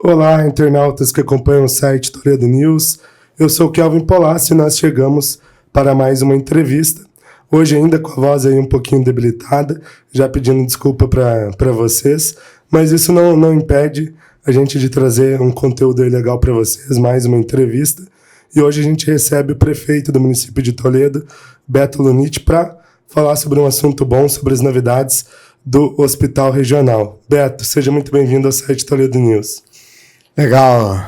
Olá, internautas que acompanham o site Toledo News. Eu sou o Kelvin Polassi e nós chegamos para mais uma entrevista. Hoje ainda com a voz aí um pouquinho debilitada, já pedindo desculpa para vocês, mas isso não impede a gente de trazer um conteúdo aí legal para vocês, mais uma entrevista. E hoje a gente recebe o prefeito do município de Toledo, Beto Lunit, para falar sobre um assunto bom, sobre as novidades do Hospital Regional. Beto, seja muito bem-vindo ao site Toledo News. Legal.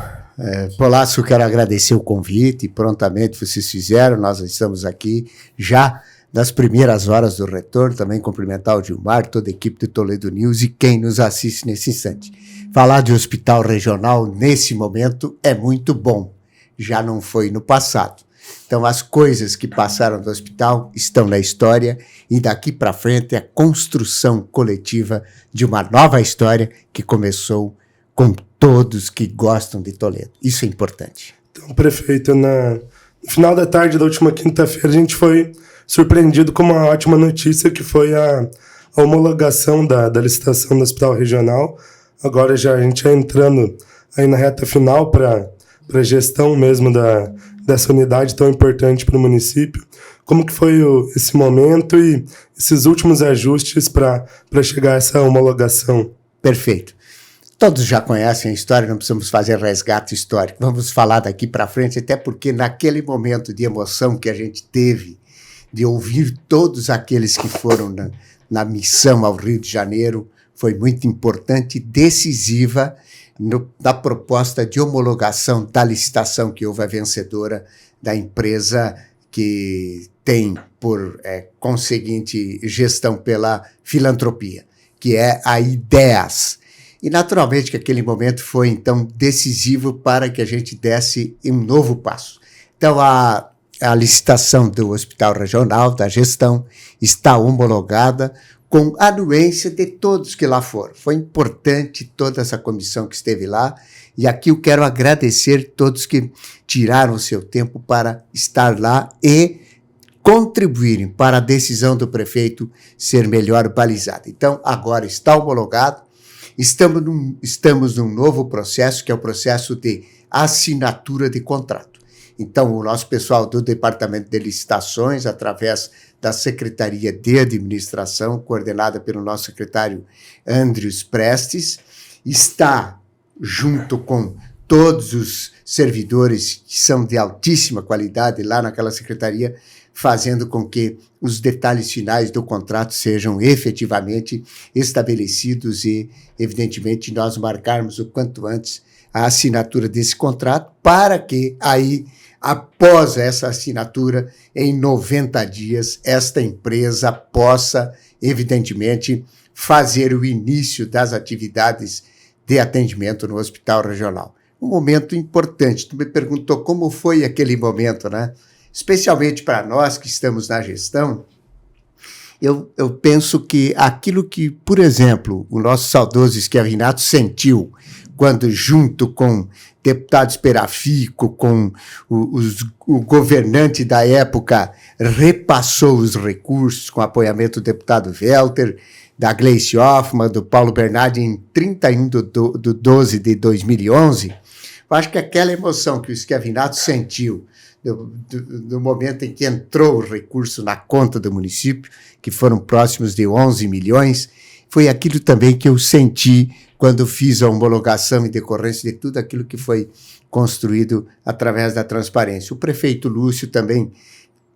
Polassi, eu quero agradecer o convite, prontamente vocês fizeram, nós estamos aqui já nas primeiras horas do retorno, também cumprimentar o Gilmar, toda a equipe do Toledo News e quem nos assiste nesse instante. Falar de hospital regional nesse momento é muito bom, já não foi no passado. Então as coisas que passaram do hospital estão na história e daqui para frente é a construção coletiva de uma nova história que começou com todos que gostam de Toledo. Isso é importante. Então, prefeito, no final da tarde da última quinta-feira, a gente foi surpreendido com uma ótima notícia, que foi a homologação da licitação do Hospital Regional. Agora já a gente já entrando aí na reta final para a gestão mesmo dessa unidade tão importante para o município. Como que foi esse momento e esses últimos ajustes para chegar a essa homologação? Perfeito. Todos já conhecem a história, não precisamos fazer resgate histórico. Vamos falar daqui para frente, até porque naquele momento de emoção que a gente teve, de ouvir todos aqueles que foram na missão ao Rio de Janeiro, foi muito importante e decisiva na proposta de homologação da licitação que houve a vencedora da empresa que tem por conseguinte gestão pela filantropia, que é a IDEAS. E, naturalmente, que aquele momento foi, então, decisivo para que a gente desse um novo passo. Então, a licitação do Hospital Regional, da gestão, está homologada com a anuência de todos que lá foram. Foi importante toda essa comissão que esteve lá, e aqui eu quero agradecer todos que tiraram o seu tempo para estar lá e contribuírem para a decisão do prefeito ser melhor balizada. Então, agora está homologado. Estamos num novo processo, que é o processo de assinatura de contrato. Então, o nosso pessoal do Departamento de Licitações, através da Secretaria de Administração, coordenada pelo nosso secretário Andrius Prestes, está, junto com todos os servidores que são de altíssima qualidade lá naquela secretaria, fazendo com que os detalhes finais do contrato sejam efetivamente estabelecidos e, evidentemente, nós marcarmos o quanto antes a assinatura desse contrato para que aí, após essa assinatura, em 90 dias, esta empresa possa, evidentemente, fazer o início das atividades de atendimento no Hospital Regional. Um momento importante. Tu me perguntou como foi aquele momento, né? Especialmente para nós que estamos na gestão, eu penso que aquilo que, por exemplo, o nosso saudoso Schiavinato sentiu quando, junto com deputados Perafico, com o governante da época, repassou os recursos com apoiamento do deputado Welter, da Gleice Hoffmann, do Paulo Bernardi, em 31 de 12 de 2011, eu acho que aquela emoção que o Schiavinato sentiu do momento em que entrou o recurso na conta do município, que foram próximos de 11 milhões, foi aquilo também que eu senti quando fiz a homologação em decorrência de tudo aquilo que foi construído através da transparência. O prefeito Lúcio também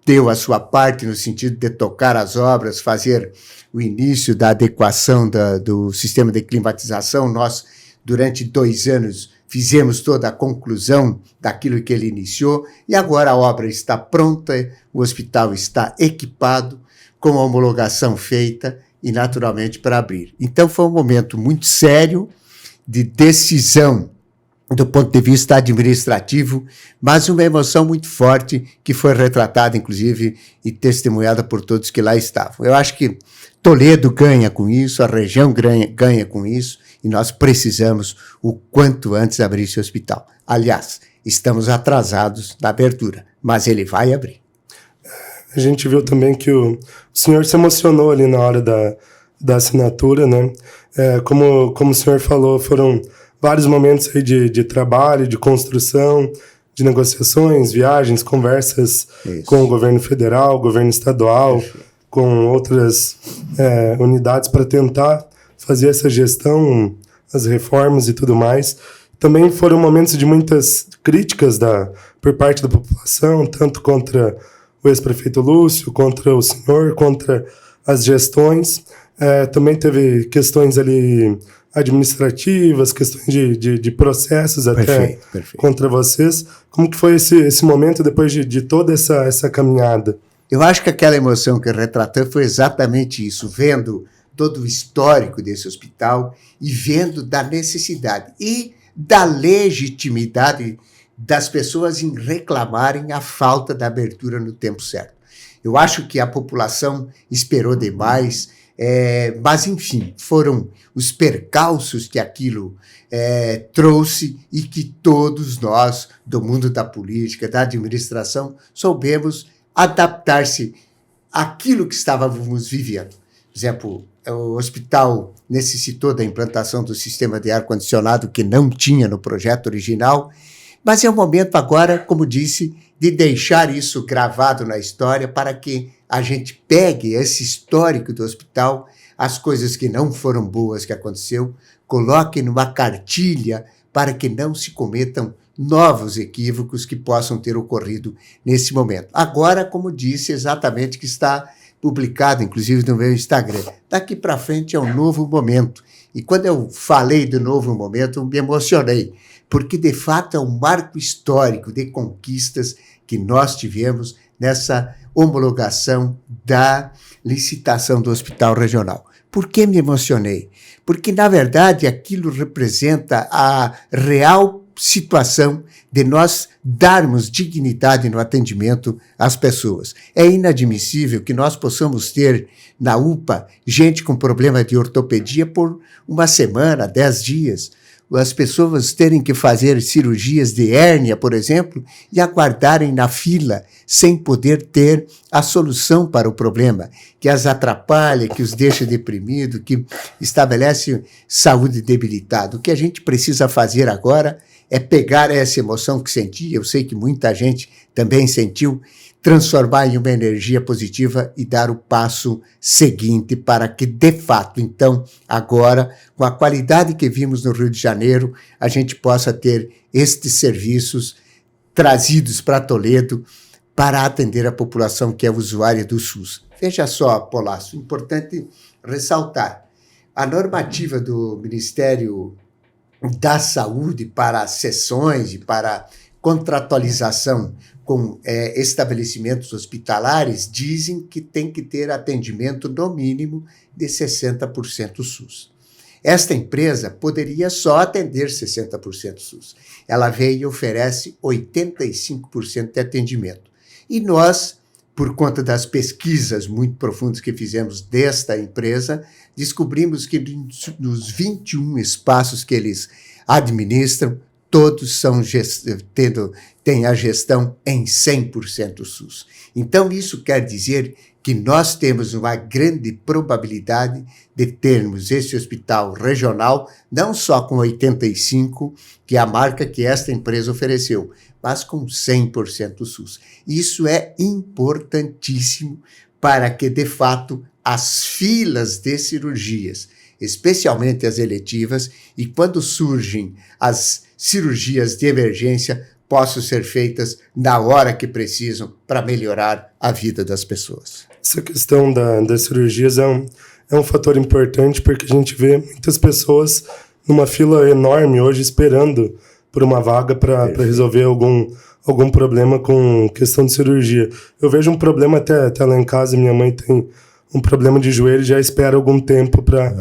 deu a sua parte no sentido de tocar as obras, fazer o início da adequação do sistema de climatização. Nós, durante 2 anos, fizemos toda a conclusão daquilo que ele iniciou e agora a obra está pronta, o hospital está equipado, com a homologação feita e, naturalmente, para abrir. Então, foi um momento muito sério de decisão do ponto de vista administrativo, mas uma emoção muito forte que foi retratada, inclusive, e testemunhada por todos que lá estavam. Eu acho que Toledo ganha com isso, a região ganha com isso, e nós precisamos o quanto antes abrir esse hospital. Aliás, estamos atrasados na abertura, mas ele vai abrir. A gente viu também que o senhor se emocionou ali na hora da assinatura, né? Como o senhor falou, foram vários momentos aí de trabalho, de construção, de negociações, viagens, conversas com o governo federal, governo estadual, com outras unidades para tentar fazer essa gestão, as reformas e tudo mais. Também foram momentos de muitas críticas por parte da população, tanto contra o ex-prefeito Lúcio, contra o senhor, contra as gestões. Também teve questões ali administrativas, questões de processos até contra vocês. Como que foi esse momento depois de toda essa caminhada? Eu acho que aquela emoção que retratou foi exatamente isso, vendo todo o histórico desse hospital e vendo da necessidade e da legitimidade das pessoas em reclamarem a falta da abertura no tempo certo. Eu acho que a população esperou demais, mas, enfim, foram os percalços que aquilo trouxe e que todos nós, do mundo da política, da administração, soubemos adaptar-se àquilo que estávamos vivendo. Por exemplo, o hospital necessitou da implantação do sistema de ar-condicionado que não tinha no projeto original, mas é o momento agora, como disse, de deixar isso gravado na história para que a gente pegue esse histórico do hospital, as coisas que não foram boas que aconteceu, coloque numa cartilha para que não se cometam novos equívocos que possam ter ocorrido nesse momento. Agora, como disse, exatamente que está publicado, inclusive, no meu Instagram. Daqui para frente é um novo momento. E quando eu falei do novo momento, eu me emocionei, porque, de fato, é um marco histórico de conquistas que nós tivemos nessa homologação da licitação do Hospital Regional. Por que me emocionei? Porque, na verdade, aquilo representa a real situação de nós darmos dignidade no atendimento às pessoas. É inadmissível que nós possamos ter na UPA gente com problema de ortopedia por uma semana, 10 dias. As pessoas terem que fazer cirurgias de hérnia, por exemplo, e aguardarem na fila sem poder ter a solução para o problema, que as atrapalha, que os deixa deprimidos, que estabelece saúde debilitada. O que a gente precisa fazer agora é pegar essa emoção que senti, eu sei que muita gente também sentiu, transformar em uma energia positiva e dar o passo seguinte para que, de fato, então, agora, com a qualidade que vimos no Rio de Janeiro, a gente possa ter estes serviços trazidos para Toledo para atender a população que é usuária do SUS. Veja só, Polácio, importante ressaltar, a normativa do Ministério da Saúde para sessões e para contratualização com estabelecimentos hospitalares dizem que tem que ter atendimento no mínimo de 60% SUS. Esta empresa poderia só atender 60% SUS. Ela veio e oferece 85% de atendimento. E nós, por conta das pesquisas muito profundas que fizemos desta empresa, descobrimos que nos 21 espaços que eles administram, todos têm a gestão em 100% SUS. Então, isso quer dizer que nós temos uma grande probabilidade de termos esse hospital regional, não só com 85%, que é a marca que esta empresa ofereceu, mas com 100% SUS. Isso é importantíssimo para que, de fato, as filas de cirurgias, especialmente as eletivas, e quando surgem as cirurgias de emergência, possam ser feitas na hora que precisam para melhorar a vida das pessoas. Essa questão das cirurgias é um fator importante, porque a gente vê muitas pessoas numa fila enorme hoje esperando por uma vaga para resolver algum problema com questão de cirurgia. Eu vejo um problema até lá em casa, minha mãe tem um problema de joelho e já espera algum tempo para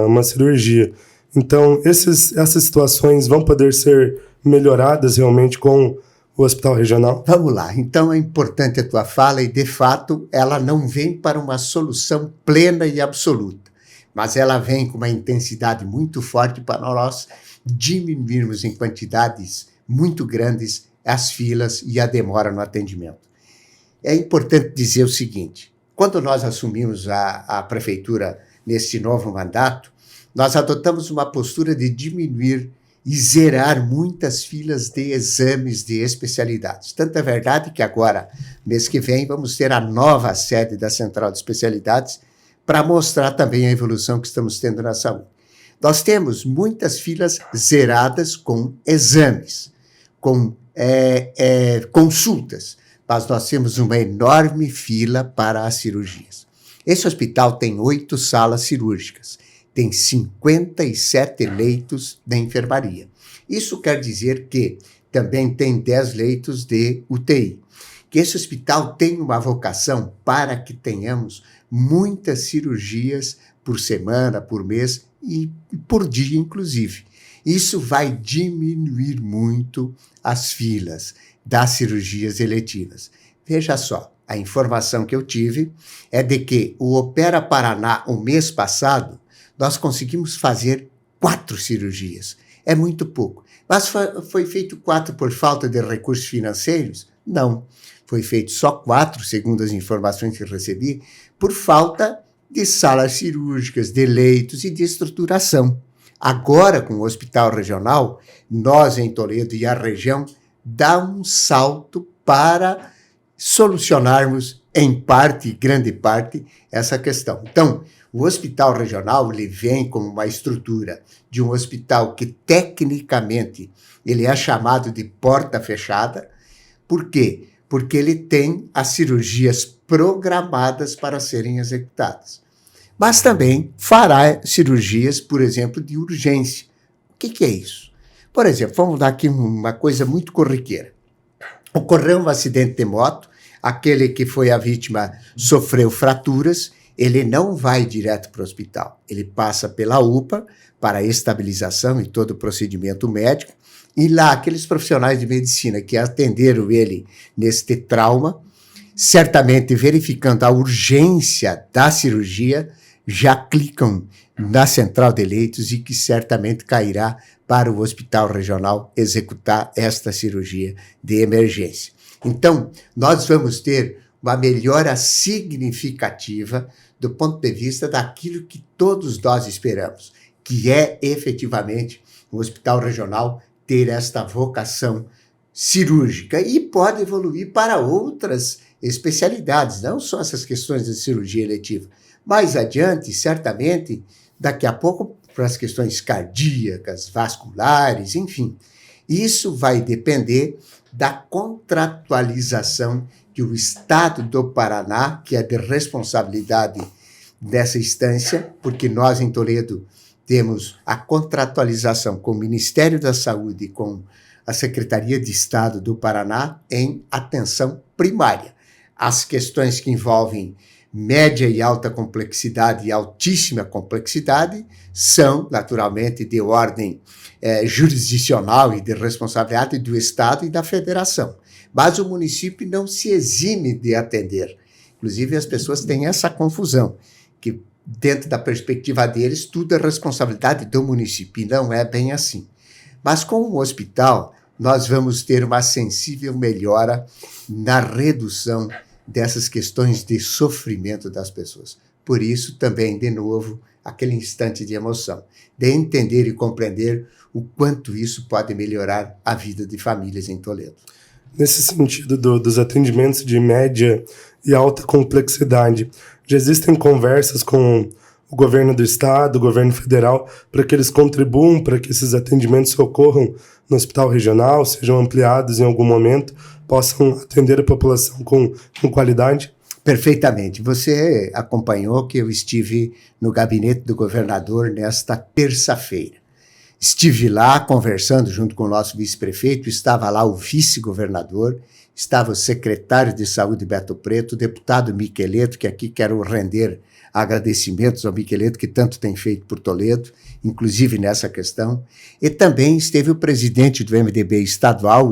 uma cirurgia. Então, essas situações vão poder ser melhoradas realmente com o Hospital Regional? Vamos lá. Então, é importante a tua fala e, de fato, ela não vem para uma solução plena e absoluta, mas ela vem com uma intensidade muito forte para nós diminuirmos em quantidades muito grandes as filas e a demora no atendimento. É importante dizer o seguinte, quando nós assumimos a prefeitura neste novo mandato, nós adotamos uma postura de diminuir e zerar muitas filas de exames de especialidades. Tanto é verdade que agora, mês que vem, vamos ter a nova sede da Central de Especialidades para mostrar também a evolução que estamos tendo na saúde. Nós temos muitas filas zeradas com exames, com consultas, mas nós temos uma enorme fila para as cirurgias. Esse hospital tem 8 salas cirúrgicas, tem 57 leitos de enfermaria. Isso quer dizer que também tem 10 leitos de UTI. Que esse hospital tem uma vocação para que tenhamos muitas cirurgias por semana, por mês e por dia, inclusive. Isso vai diminuir muito as filas das cirurgias eletivas. Veja só, a informação que eu tive é de que o Opera Paraná, o mês passado, nós conseguimos fazer 4 cirurgias. É muito pouco. Mas foi feito 4 por falta de recursos financeiros? Não. Foi feito só 4, segundo as informações que recebi, por falta de salas cirúrgicas, de leitos e de estruturação. Agora, com o hospital regional, nós em Toledo e a região, dá um salto para solucionarmos, em parte, grande parte, essa questão. Então, o hospital regional ele vem como uma estrutura de um hospital que, tecnicamente, ele é chamado de porta fechada. Por quê? Porque ele tem as cirurgias programadas para serem executadas. Mas também fará cirurgias, por exemplo, de urgência. O que é isso? Por exemplo, vamos dar aqui uma coisa muito corriqueira. Ocorreu um acidente de moto, aquele que foi a vítima sofreu fraturas, ele não vai direto para o hospital. Ele passa pela UPA para a estabilização e todo o procedimento médico, e lá aqueles profissionais de medicina que atenderam ele neste trauma, certamente verificando a urgência da cirurgia, já clicam na central de leitos e que certamente cairá para o hospital regional executar esta cirurgia de emergência. Então, nós vamos ter uma melhora significativa do ponto de vista daquilo que todos nós esperamos, que é efetivamente o hospital regional ter esta vocação cirúrgica e pode evoluir para outras especialidades, não só essas questões de cirurgia eletiva. Mais adiante, certamente, daqui a pouco, para as questões cardíacas, vasculares, enfim. Isso vai depender da contratualização que o Estado do Paraná, que é de responsabilidade dessa instância, porque nós em Toledo temos a contratualização com o Ministério da Saúde e com a Secretaria de Estado do Paraná em atenção primária. As questões que envolvem média e alta complexidade e altíssima complexidade são, naturalmente, de ordem jurisdicional e de responsabilidade do Estado e da Federação. Mas o município não se exime de atender. Inclusive, as pessoas têm essa confusão, que dentro da perspectiva deles, tudo é responsabilidade do município, e não é bem assim. Mas com o hospital, nós vamos ter uma sensível melhora na redução dessas questões de sofrimento das pessoas. Por isso, também, de novo, aquele instante de emoção, de entender e compreender o quanto isso pode melhorar a vida de famílias em Toledo. Nesse sentido dos atendimentos de média e alta complexidade, já existem conversas com o governo do estado, o governo federal, para que eles contribuam para que esses atendimentos ocorram no hospital regional, sejam ampliados em algum momento, possam atender a população com qualidade? Perfeitamente. Você acompanhou que eu estive no gabinete do governador nesta terça-feira. Estive lá conversando junto com o nosso vice-prefeito, estava lá o vice-governador, estava o secretário de Saúde Beto Preto, o deputado Miqueleto, que aqui quero render agradecimentos ao Miqueleto, que tanto tem feito por Toledo, inclusive nessa questão, e também esteve o presidente do MDB estadual,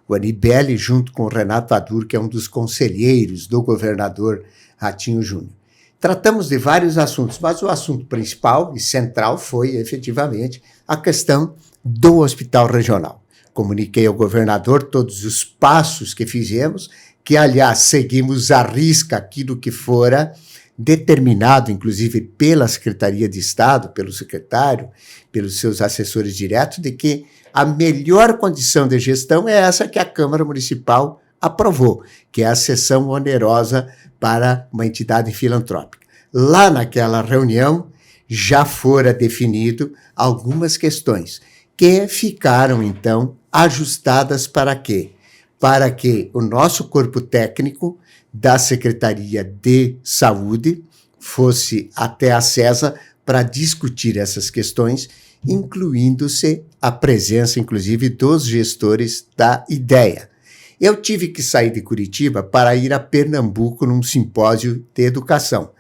o Anibele, junto com o Renato Adur, que é um dos conselheiros do governador Ratinho Júnior. Tratamos de vários assuntos, mas o assunto principal e central foi, efetivamente, a questão do hospital regional. Comuniquei ao governador todos os passos que fizemos, que, aliás, seguimos à risca aquilo que fora determinado, inclusive, pela Secretaria de Estado, pelo secretário, pelos seus assessores diretos, de que a melhor condição de gestão é essa que a Câmara Municipal aprovou, que é a cessão onerosa para uma entidade filantrópica. Lá naquela reunião já fora definido algumas questões que ficaram, então, ajustadas para quê? Para que o nosso corpo técnico da Secretaria de Saúde fosse até a CESA para discutir essas questões, incluindo-se a presença, inclusive, dos gestores da IDEA. Eu tive que sair de Curitiba para ir a Pernambuco num simpósio de educação.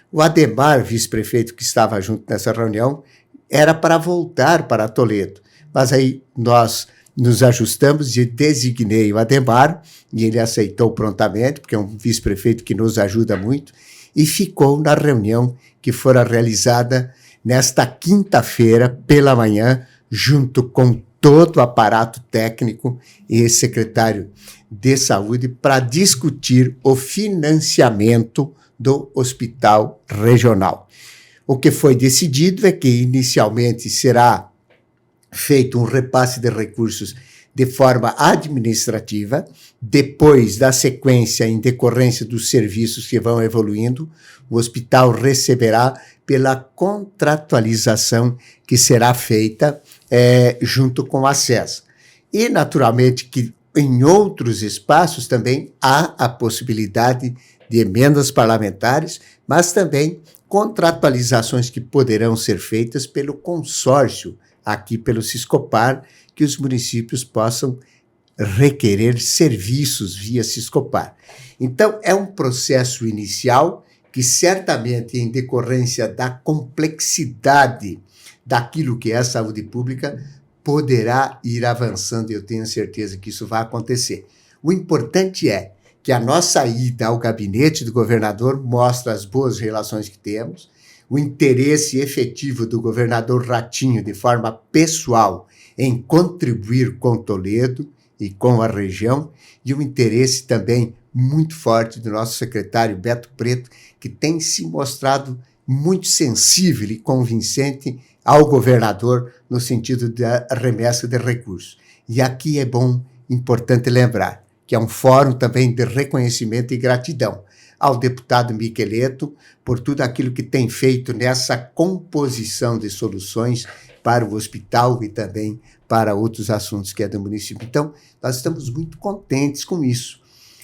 O Ademar, vice-prefeito que estava junto nessa reunião, era para voltar para Toledo. Mas aí nós nos ajustamos e designei o Ademar, e ele aceitou prontamente, porque é um vice-prefeito que nos ajuda muito, e ficou na reunião que fora realizada nesta quinta-feira pela manhã, junto com todo o aparato técnico e secretário de saúde, para discutir o financiamento do hospital regional. O que foi decidido é que inicialmente será feito um repasse de recursos de forma administrativa, depois da sequência em decorrência dos serviços que vão evoluindo, o hospital receberá pela contratualização que será feita junto com a SES. E, naturalmente, que em outros espaços também há a possibilidade de emendas parlamentares, mas também contratualizações que poderão ser feitas pelo consórcio, aqui pelo Siscopar, que os municípios possam requerer serviços via Siscopar. Então, é um processo inicial que certamente, em decorrência da complexidade daquilo que é a saúde pública, poderá ir avançando, e eu tenho certeza que isso vai acontecer. O importante é que a nossa ida ao gabinete do governador mostra as boas relações que temos, o interesse efetivo do governador Ratinho, de forma pessoal, em contribuir com Toledo e com a região, e o interesse também muito forte do nosso secretário Beto Preto, que tem se mostrado muito sensível e convincente ao governador no sentido da remessa de recursos. E aqui é importante lembrar que é um fórum também de reconhecimento e gratidão ao deputado Miqueleto por tudo aquilo que tem feito nessa composição de soluções para o hospital e também para outros assuntos que é do município. Então, nós estamos muito contentes com isso.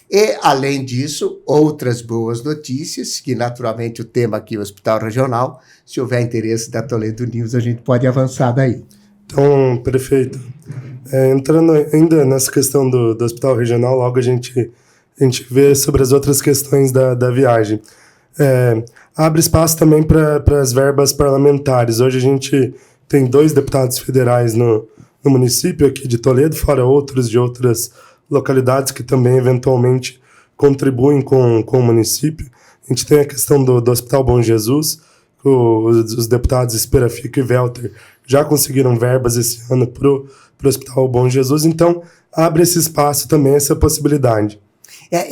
E, além disso, outras boas notícias, que naturalmente o tema aqui é o Hospital Regional. Se houver interesse da Toledo News, a gente pode avançar daí. Então, perfeito. Entrando ainda nessa questão do Hospital Regional, logo a gente vê sobre as outras questões da viagem. Abre espaço também para as verbas parlamentares. Hoje a gente tem 2 deputados federais no município aqui de Toledo, fora outros de outras localidades que também eventualmente contribuem com o município. A gente tem a questão do Hospital Bom Jesus, os deputados Esperafico e Welter já conseguiram verbas esse ano para o Hospital Bom Jesus, então abre esse espaço também, essa possibilidade.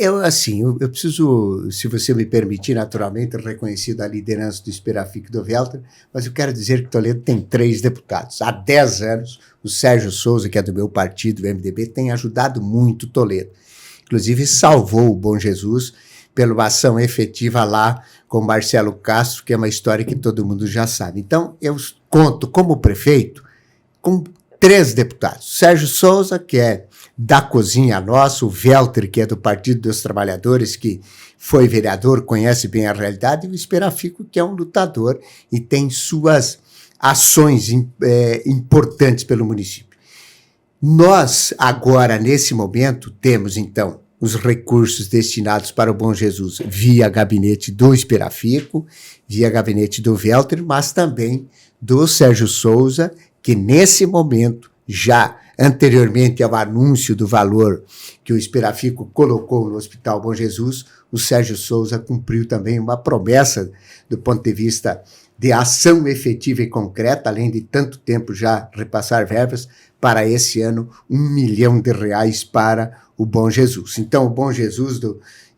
Eu preciso, se você me permitir, naturalmente, reconhecer a liderança do Esperafico e do Welter, mas eu quero dizer que Toledo tem 3 deputados. Há 10 anos, o Sérgio Souza, que é do meu partido, o MDB, tem ajudado muito Toledo. Inclusive, salvou o Bom Jesus pela uma ação efetiva lá com Marcelo Castro, que é uma história que todo mundo já sabe. Então, eu conto como prefeito com 3 deputados. Sérgio Souza, que é da cozinha nossa, o Welter, que é do Partido dos Trabalhadores, que foi vereador, conhece bem a realidade, e o Esperafico, que é um lutador e tem suas ações importantes pelo município. Nós, agora, nesse momento, temos, então, os recursos destinados para o Bom Jesus via gabinete do Esperafico, via gabinete do Welter, mas também do Sérgio Souza, que nesse momento, já anteriormente ao anúncio do valor que o Esperafico colocou no Hospital Bom Jesus, o Sérgio Souza cumpriu também uma promessa do ponto de vista de ação efetiva e concreta, além de tanto tempo já repassar verbas, para esse ano, R$1 milhão para o Bom Jesus. Então, o Bom Jesus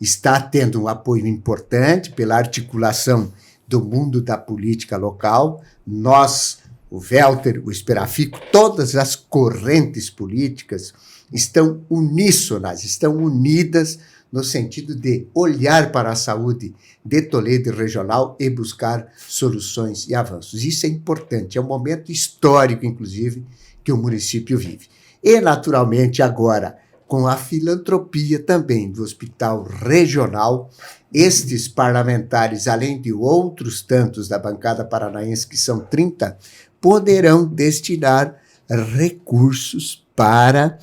está tendo um apoio importante pela articulação do mundo da política local. Nós, o Welter, o Esperafico, todas as correntes políticas estão uníssonas, estão unidas no sentido de olhar para a saúde de Toledo regional e buscar soluções e avanços. Isso é importante, é um momento histórico, inclusive, que o município vive. E, naturalmente, agora, com a filantropia também do Hospital Regional, estes parlamentares, além de outros tantos da bancada paranaense, que são 30, poderão destinar recursos para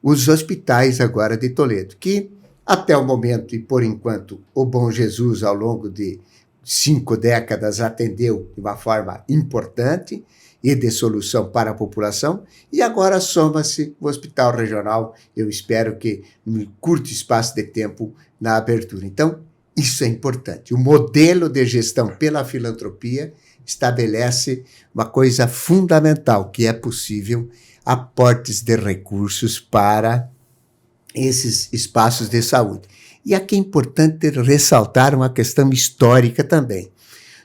os hospitais agora de Toledo, que até o momento e por enquanto o Bom Jesus ao longo de 5 décadas atendeu de uma forma importante e de solução para a população, e agora soma-se o Hospital Regional, eu espero que num curto espaço de tempo na abertura. Então, isso é importante. O modelo de gestão pela filantropia estabelece uma coisa fundamental, que é possível aportes de recursos para esses espaços de saúde. E aqui é importante ressaltar uma questão histórica também.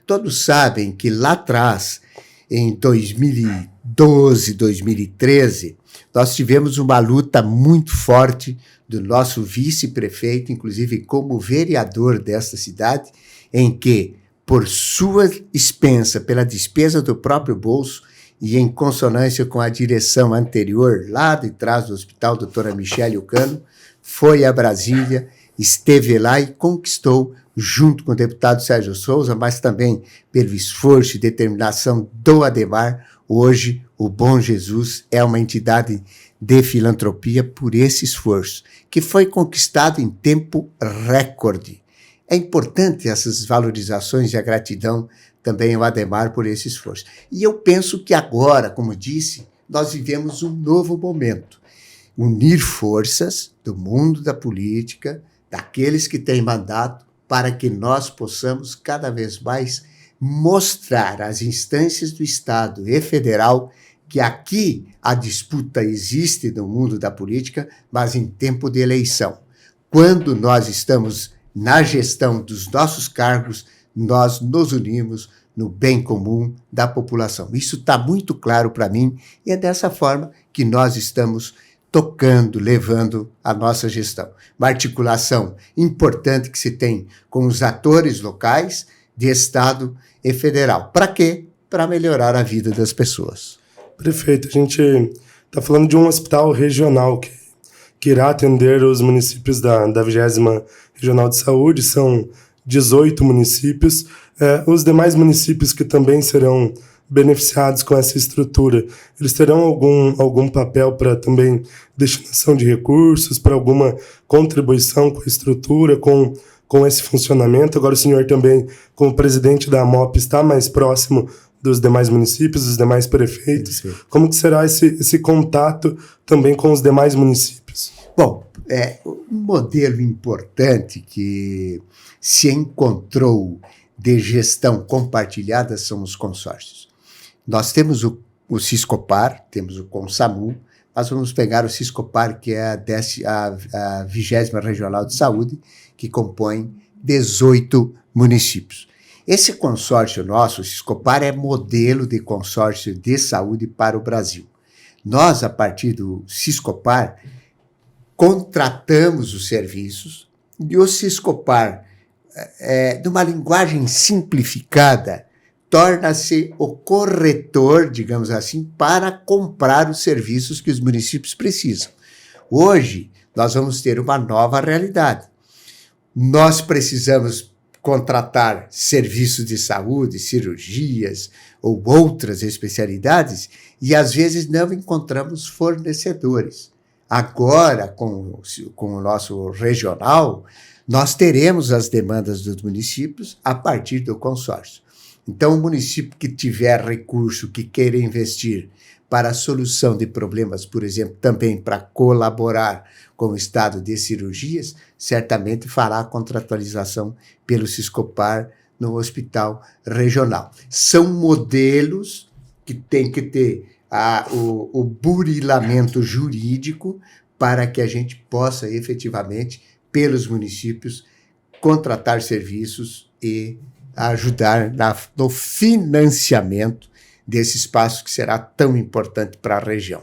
Todos sabem que lá atrás, em 2012, 2013, nós tivemos uma luta muito forte do nosso vice-prefeito, inclusive como vereador desta cidade, em que, por sua expensa, pela despesa do próprio bolso, e em consonância com a direção anterior, lá de trás do hospital, doutora Michele Cano, foi a Brasília, esteve lá e conquistou, junto com o deputado Sérgio Souza, mas também pelo esforço e determinação do Ademar, hoje o Bom Jesus é uma entidade de filantropia por esse esforço, que foi conquistado em tempo recorde. É importante essas valorizações e a gratidão também ao Ademar por esse esforço. E eu penso que agora, como disse, nós vivemos um novo momento. Unir forças do mundo da política, daqueles que têm mandato, para que nós possamos cada vez mais mostrar às instâncias do Estado e federal que aqui a disputa existe no mundo da política, mas em tempo de eleição. Quando nós estamos na gestão dos nossos cargos, nós nos unimos no bem comum da população. Isso está muito claro para mim e é dessa forma que nós estamos tocando, levando a nossa gestão. Uma articulação importante que se tem com os atores locais, de Estado e federal. Para quê? Para melhorar a vida das pessoas. Prefeito, a gente está falando de um hospital regional que irá atender os municípios da 20ª Regional de Saúde, são 18 municípios. Os demais municípios que também serão beneficiados com essa estrutura, eles terão algum papel para também destinação de recursos, para alguma contribuição com a estrutura, com esse funcionamento? Agora o senhor também, como presidente da AMOP, está mais próximo dos demais municípios, dos demais prefeitos. Sim. Como que será esse contato também com os demais municípios? Bom, um modelo importante que se encontrou de gestão compartilhada são os consórcios. Nós temos o Siscopar, temos o Consamu, nós vamos pegar o Siscopar, que é a 20ª Regional de Saúde, que compõe 18 municípios. Esse consórcio nosso, o Siscopar, é modelo de consórcio de saúde para o Brasil. Nós, a partir do Siscopar, contratamos os serviços e o Siscopar, numa linguagem simplificada, torna-se o corretor, digamos assim, para comprar os serviços que os municípios precisam. Hoje, nós vamos ter uma nova realidade. Nós precisamos contratar serviços de saúde, cirurgias ou outras especialidades e, às vezes, não encontramos fornecedores. Agora, com o nosso regional, nós teremos as demandas dos municípios a partir do consórcio. Então, o município que tiver recurso, que queira investir para a solução de problemas, por exemplo, também para colaborar com o estado de cirurgias, certamente fará a contratualização pelo Siscopar no hospital regional. São modelos que têm que ter o burilamento jurídico para que a gente possa efetivamente, pelos municípios, contratar serviços e ajudar no financiamento desse espaço que será tão importante para a região.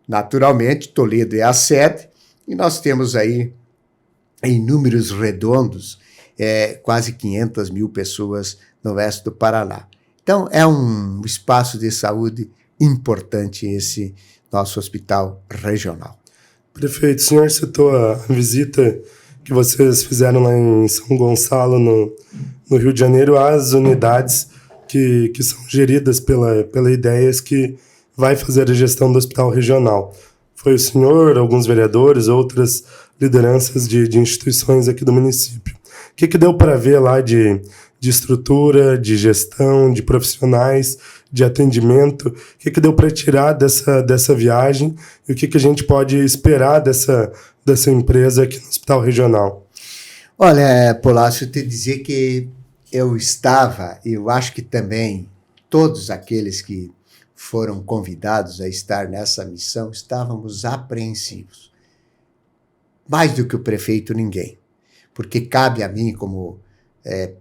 Naturalmente, Toledo é a sede e nós temos aí, em números redondos, quase 500 mil pessoas no oeste do Paraná. Então, é um espaço de saúde importante esse nosso hospital regional. Prefeito, o senhor citou a visita que vocês fizeram lá em São Gonçalo, no Rio de Janeiro, às unidades que são geridas pela Ideias, que vai fazer a gestão do hospital regional. Foi o senhor, alguns vereadores, outras lideranças de instituições aqui do município. O que deu para ver lá de estrutura, de gestão, de profissionais, de atendimento? O que deu para tirar dessa viagem e o que a gente pode esperar dessa empresa aqui no Hospital Regional? Olha, Polácio, te dizer que eu acho que também todos aqueles que foram convidados a estar nessa missão estávamos apreensivos. Mais do que o prefeito, ninguém. Porque cabe a mim, como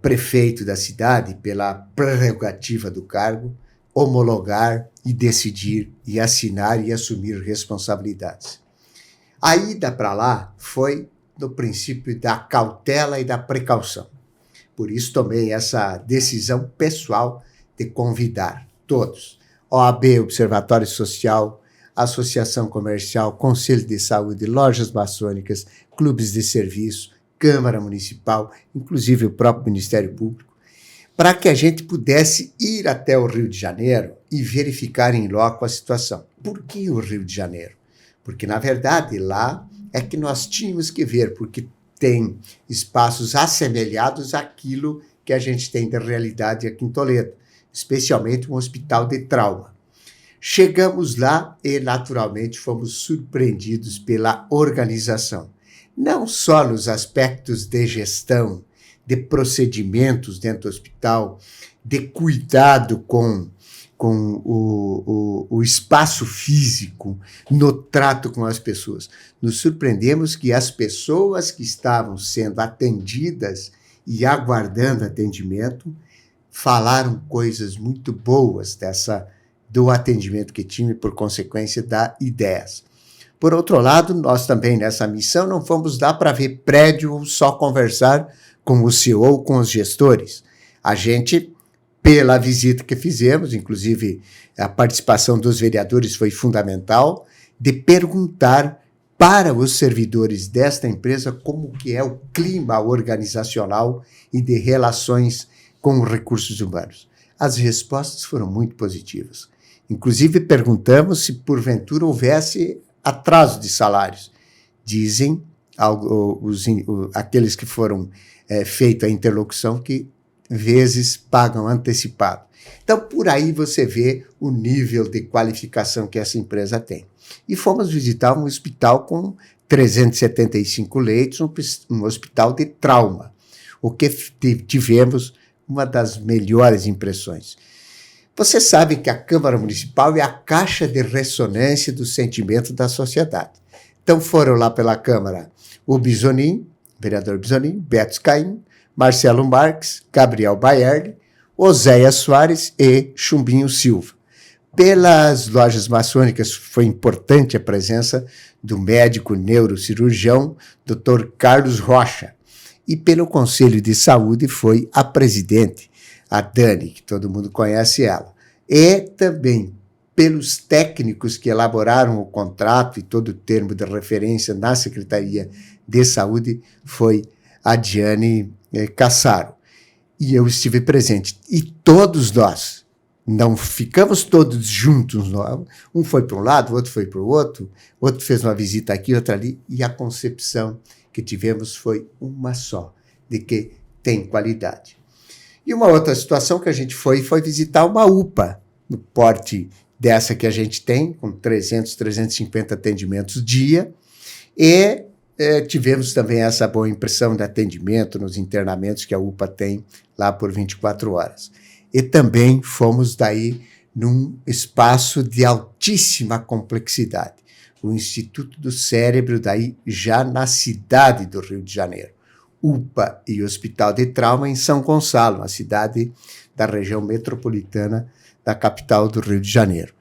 prefeito da cidade, pela prerrogativa do cargo, homologar e decidir e assinar e assumir responsabilidades. A ida para lá foi no princípio da cautela e da precaução. Por isso tomei essa decisão pessoal de convidar todos. OAB, Observatório Social, Associação Comercial, Conselho de Saúde, Lojas Maçônicas, Clubes de Serviço, Câmara Municipal, inclusive o próprio Ministério Público, para que a gente pudesse ir até o Rio de Janeiro e verificar em loco a situação. Por que o Rio de Janeiro? Porque, na verdade, lá é que nós tínhamos que ver, porque tem espaços assemelhados àquilo que a gente tem de realidade aqui em Toledo, especialmente um hospital de trauma. Chegamos lá e, naturalmente, fomos surpreendidos pela organização. Não só nos aspectos de gestão, de procedimentos dentro do hospital, de cuidado com o espaço físico, no trato com as pessoas. Nos surpreendemos que as pessoas que estavam sendo atendidas e aguardando atendimento falaram coisas muito boas do atendimento que tinham e, por consequência, da Ideias. Por outro lado, nós também nessa missão não fomos lá para ver prédio ou só conversar com o CEO ou com os gestores. A gente, pela visita que fizemos, inclusive a participação dos vereadores foi fundamental, de perguntar para os servidores desta empresa como que é o clima organizacional e de relações com recursos humanos. As respostas foram muito positivas. Inclusive, perguntamos se, porventura, houvesse atraso de salários. Dizem aqueles que foram feita a interlocução que vezes pagam antecipado. Então, por aí você vê o nível de qualificação que essa empresa tem. E fomos visitar um hospital com 375 leitos, um hospital de trauma, o que tivemos uma das melhores impressões. Você sabe que a Câmara Municipal é a caixa de ressonância do sentimento da sociedade. Então foram lá pela Câmara o Bisonin, vereador Bisonin, Beto Scaim, Marcelo Marques, Gabriel Baerle, Oséias Soares e Chumbinho Silva. Pelas lojas maçônicas foi importante a presença do médico neurocirurgião Dr. Carlos Rocha. E pelo Conselho de Saúde foi a presidente, a Dani, que todo mundo conhece ela. E também pelos técnicos que elaboraram o contrato e todo o termo de referência na Secretaria de Saúde foi a Diane Cassaro. E eu estive presente. E todos nós, não ficamos todos juntos, não. Um foi para um lado, o outro foi para o outro fez uma visita aqui, outra ali, e a concepção que tivemos foi uma só, de que tem qualidade. E uma outra situação que a gente foi visitar uma UPA, no porte dessa que a gente tem, com 300, 350 atendimentos dia, e tivemos também essa boa impressão de atendimento nos internamentos que a UPA tem lá por 24 horas. E também fomos daí num espaço de altíssima complexidade, o Instituto do Cérebro daí já na cidade do Rio de Janeiro, UPA e Hospital de Trauma em São Gonçalo, uma cidade da região metropolitana da capital do Rio de Janeiro.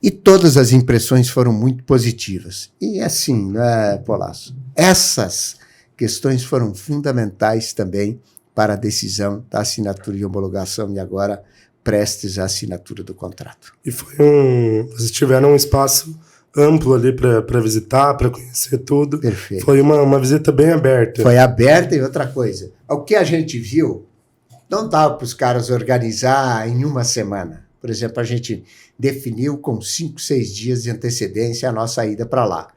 E todas as impressões foram muito positivas. E assim, né, Polasso? Essas questões foram fundamentais também para a decisão da assinatura e homologação e agora prestes à assinatura do contrato. E vocês tiveram um espaço amplo ali para visitar, para conhecer tudo. Perfeito. Foi uma visita bem aberta. Foi aberta e outra coisa. O que a gente viu, não dava para os caras organizar em uma semana. Por exemplo, a gente definiu com 5, 6 dias de antecedência a nossa ida para lá.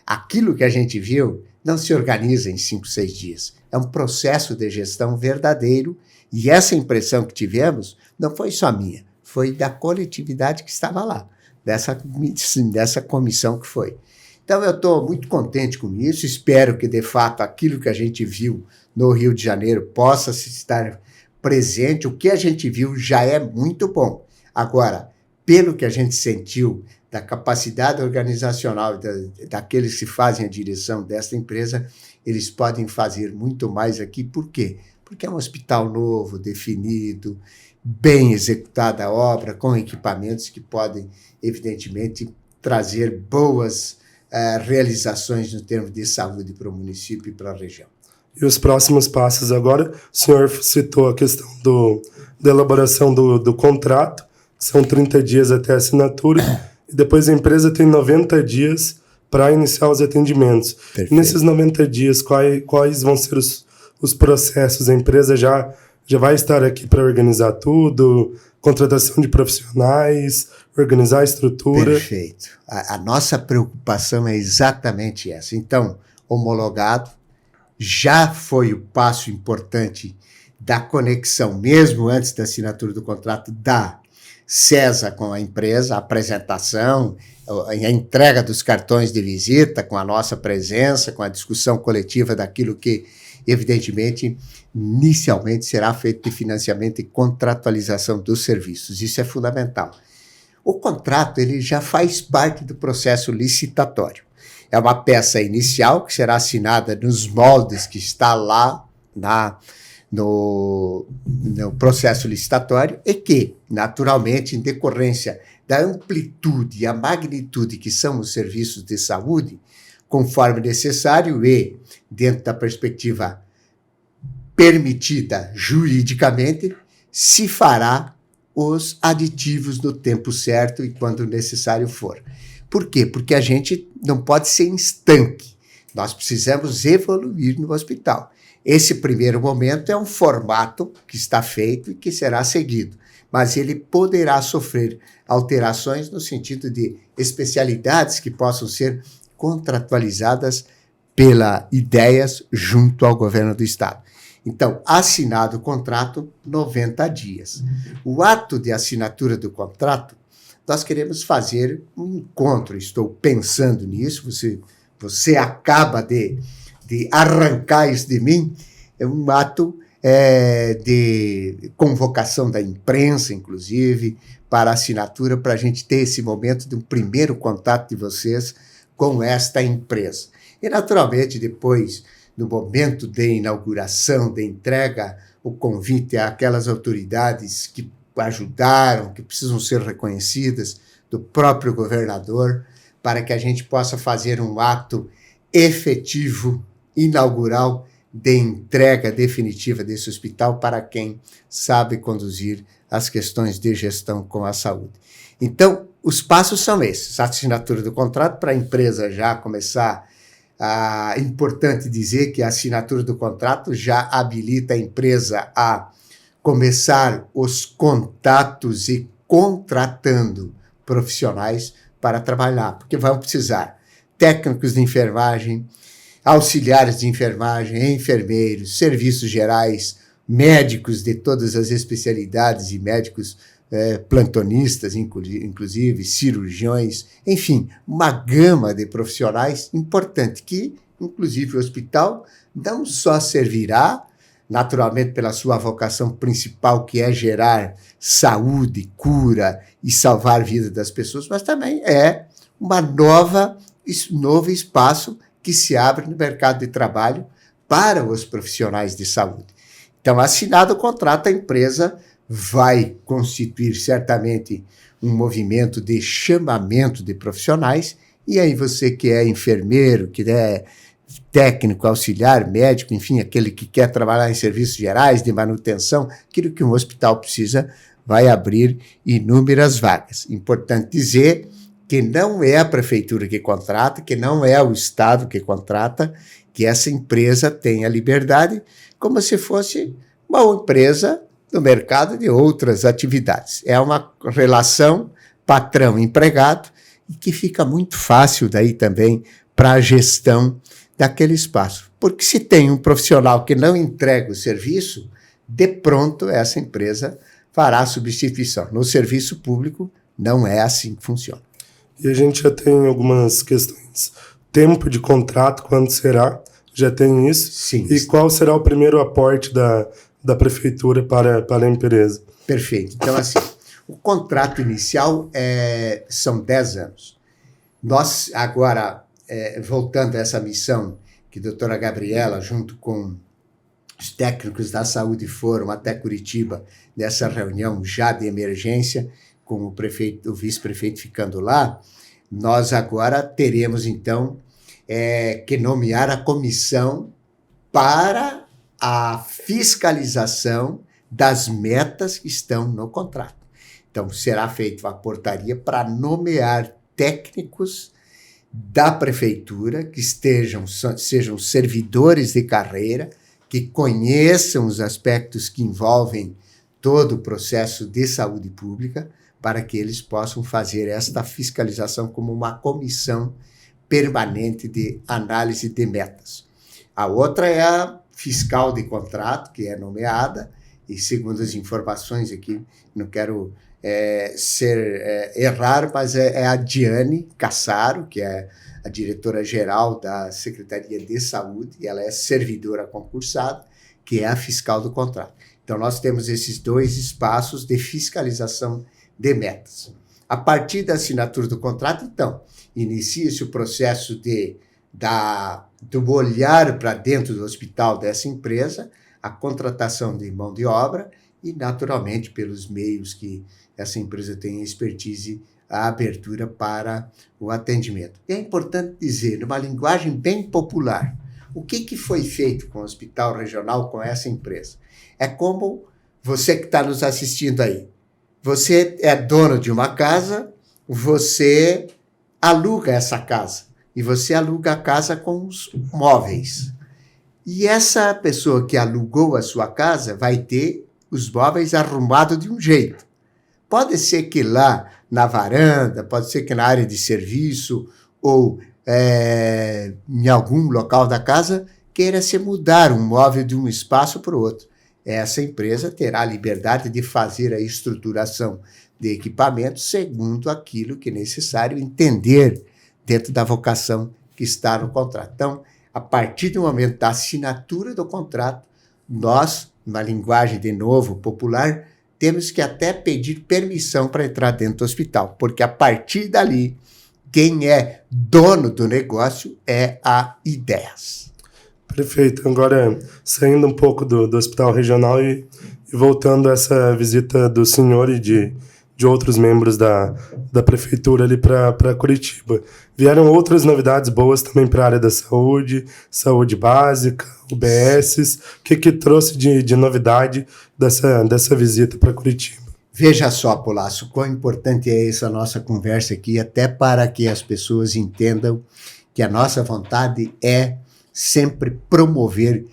Aquilo que a gente viu não se organiza em 5, 6 dias. É um processo de gestão verdadeiro e essa impressão que tivemos não foi só minha, foi da coletividade que estava lá, dessa comissão que foi. Então eu estou muito contente com isso, espero que de fato aquilo que a gente viu no Rio de Janeiro possa estar presente. O que a gente viu já é muito bom. Agora, pelo que a gente sentiu da capacidade organizacional daqueles que fazem a direção desta empresa, eles podem fazer muito mais aqui. Por quê? Porque é um hospital novo, definido, bem executada a obra, com equipamentos que podem, evidentemente, trazer boas realizações no termo de saúde para o município e para a região. E os próximos passos agora, o senhor citou a questão da elaboração do contrato, que são 30 dias até a assinatura, e depois a empresa tem 90 dias para iniciar os atendimentos. Perfeito. Nesses 90 dias, quais vão ser os processos? A empresa já vai estar aqui para organizar tudo, contratação de profissionais, organizar a estrutura. Perfeito. A nossa preocupação é exatamente essa. Então, homologado, já foi o passo importante da conexão, mesmo antes da assinatura do contrato, da CESA com a empresa, a apresentação, a entrega dos cartões de visita com a nossa presença, com a discussão coletiva daquilo que, evidentemente, inicialmente será feito de financiamento e contratualização dos serviços. Isso é fundamental. O contrato ele já faz parte do processo licitatório. É uma peça inicial que será assinada nos moldes que está lá no processo licitatório e que, naturalmente, em decorrência da amplitude e a magnitude que são os serviços de saúde, conforme necessário e dentro da perspectiva permitida juridicamente, se fará os aditivos no tempo certo e quando necessário for. Por quê? Porque a gente não pode ser estanque. Nós precisamos evoluir no hospital. Esse primeiro momento é um formato que está feito e que será seguido, mas ele poderá sofrer alterações no sentido de especialidades que possam ser contratualizadas pelas ideias junto ao governo do Estado. Então, assinado o contrato, 90 dias. O ato de assinatura do contrato, nós queremos fazer um encontro, estou pensando nisso, você acaba de arrancar isso de mim, é um ato de convocação da imprensa, inclusive, para assinatura, para a gente ter esse momento de um primeiro contato de vocês com esta empresa. E, naturalmente, depois, no momento de inauguração, de entrega, o convite àquelas autoridades que ajudaram, que precisam ser reconhecidas, do próprio governador, para que a gente possa fazer um ato efetivo, inaugural, de entrega definitiva desse hospital para quem sabe conduzir as questões de gestão com a saúde. Então, os passos são esses. A assinatura do contrato para a empresa já começar. É importante dizer que a assinatura do contrato já habilita a empresa a começar os contatos e contratando profissionais para trabalhar, porque vão precisar técnicos de enfermagem, auxiliares de enfermagem, enfermeiros, serviços gerais, médicos de todas as especialidades e médicos plantonistas, inclusive cirurgiões, enfim, uma gama de profissionais importante que, inclusive o hospital, não só servirá, naturalmente pela sua vocação principal, que é gerar saúde, cura e salvar a vida das pessoas, mas também é uma novo espaço que se abre no mercado de trabalho para os profissionais de saúde. Então, assinado o contrato, a empresa vai constituir certamente um movimento de chamamento de profissionais, e aí você que é enfermeiro, que é técnico, auxiliar, médico, enfim, aquele que quer trabalhar em serviços gerais, de manutenção, aquilo que um hospital precisa, vai abrir inúmeras vagas. Importante dizer que não é a prefeitura que contrata, que não é o Estado que contrata, que essa empresa tem a liberdade, como se fosse uma empresa no mercado de outras atividades. É uma relação patrão-empregado, e que fica muito fácil daí também para a gestão daquele espaço. Porque se tem um profissional que não entrega o serviço, de pronto essa empresa fará a substituição. No serviço público não é assim que funciona. E a gente já tem algumas questões. Tempo de contrato, quando será? Já tem isso? Sim. E qual será o primeiro aporte da prefeitura para a empresa? Perfeito. Então, assim, o contrato inicial são 10 anos. Nós, agora, voltando a essa missão que a doutora Gabriela, junto com os técnicos da saúde, foram até Curitiba, nessa reunião já de emergência, com o prefeito, o vice-prefeito ficando lá, nós agora teremos, então, que nomear a comissão para a fiscalização das metas que estão no contrato. Então, será feita a portaria para nomear técnicos da prefeitura que sejam servidores de carreira, que conheçam os aspectos que envolvem todo o processo de saúde pública, para que eles possam fazer esta fiscalização como uma comissão permanente de análise de metas. A outra é a fiscal de contrato, que é nomeada, e segundo as informações aqui, não quero errar, mas é a Diane Cassaro, que é a diretora-geral da Secretaria de Saúde, e ela é servidora concursada, que é a fiscal do contrato. Então, nós temos esses dois espaços de fiscalização de metas. A partir da assinatura do contrato, então, inicia-se o processo do olhar para dentro do hospital dessa empresa, a contratação de mão de obra e, naturalmente, pelos meios que essa empresa tem expertise, a abertura para o atendimento. E é importante dizer, numa linguagem bem popular, o que foi feito com o hospital regional, com essa empresa? É como você que está nos assistindo aí. Você é dono de uma casa, você aluga essa casa. E você aluga a casa com os móveis. E essa pessoa que alugou a sua casa vai ter os móveis arrumados de um jeito. Pode ser que lá na varanda, pode ser que na área de serviço ou em algum local da casa queira se mudar um móvel de um espaço para o outro. Essa empresa terá a liberdade de fazer a estruturação de equipamentos segundo aquilo que é necessário entender dentro da vocação que está no contrato. Então, a partir do momento da assinatura do contrato, nós, na linguagem de novo popular, temos que até pedir permissão para entrar dentro do hospital, porque a partir dali, quem é dono do negócio é a Ideias. Perfeito. Agora, saindo um pouco do hospital regional e voltando a essa visita do senhor e de outros membros da prefeitura ali para Curitiba. Vieram outras novidades boas também para a área da saúde, saúde básica, UBSs. O que trouxe de novidade dessa visita para Curitiba? Veja só, Polasso, quão importante é essa nossa conversa aqui, até para que as pessoas entendam que a nossa vontade é sempre promover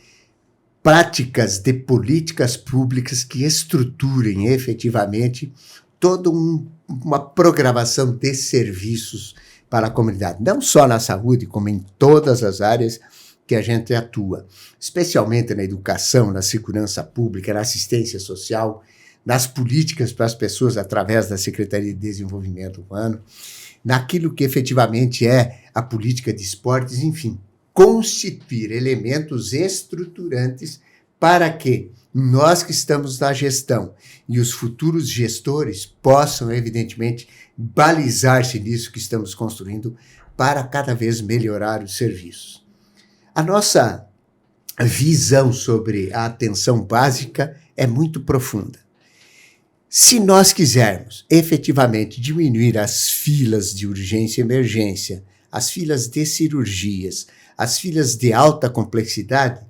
práticas de políticas públicas que estruturem efetivamente toda uma programação de serviços para a comunidade, não só na saúde, como em todas as áreas que a gente atua, especialmente na educação, na segurança pública, na assistência social, nas políticas para as pessoas através da Secretaria de Desenvolvimento Humano, naquilo que efetivamente é a política de esportes, enfim. constituir elementos estruturantes para que nós que estamos na gestão e os futuros gestores possam, evidentemente, balizar-se nisso que estamos construindo para cada vez melhorar os serviços. A nossa visão sobre a atenção básica é muito profunda. Se nós quisermos efetivamente diminuir as filas de urgência e emergência, as filas de cirurgias, as filas de alta complexidade,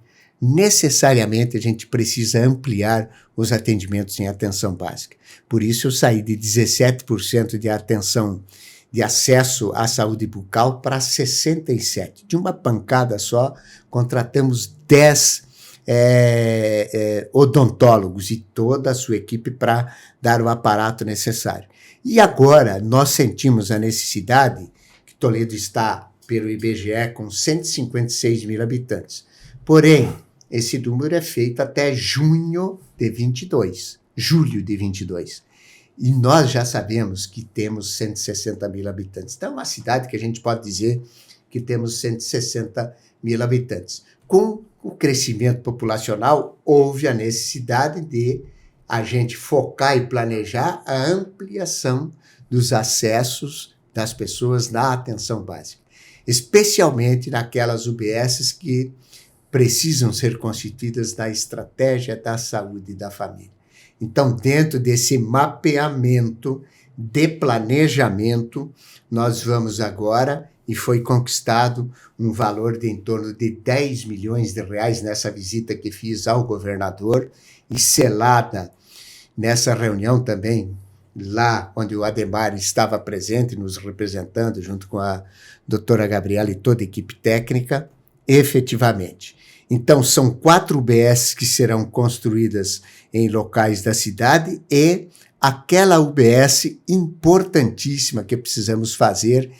necessariamente a gente precisa ampliar os atendimentos em atenção básica. Por isso eu saí de 17% de atenção, de acesso à saúde bucal para 67%. De uma pancada só, contratamos 10 odontólogos e toda a sua equipe para dar o aparato necessário. E agora nós sentimos a necessidade, que Toledo está, pelo IBGE, com 156 mil habitantes. Porém, esse número é feito até julho de 22. E nós já sabemos que temos 160 mil habitantes. Então, é uma cidade que a gente pode dizer que temos 160 mil habitantes. Com o crescimento populacional, houve a necessidade de a gente focar e planejar a ampliação dos acessos das pessoas na atenção básica, especialmente naquelas UBSs que precisam ser constituídas na estratégia da saúde da família. Então, dentro desse mapeamento de planejamento, nós vamos agora, e foi conquistado um valor de em torno de 10 milhões de reais nessa visita que fiz ao governador, e selada nessa reunião também, lá onde o Ademar estava presente, nos representando, junto com a doutora Gabriela e toda a equipe técnica, efetivamente. Então, são 4 UBS que serão construídas em locais da cidade e aquela UBS importantíssima que precisamos fazer,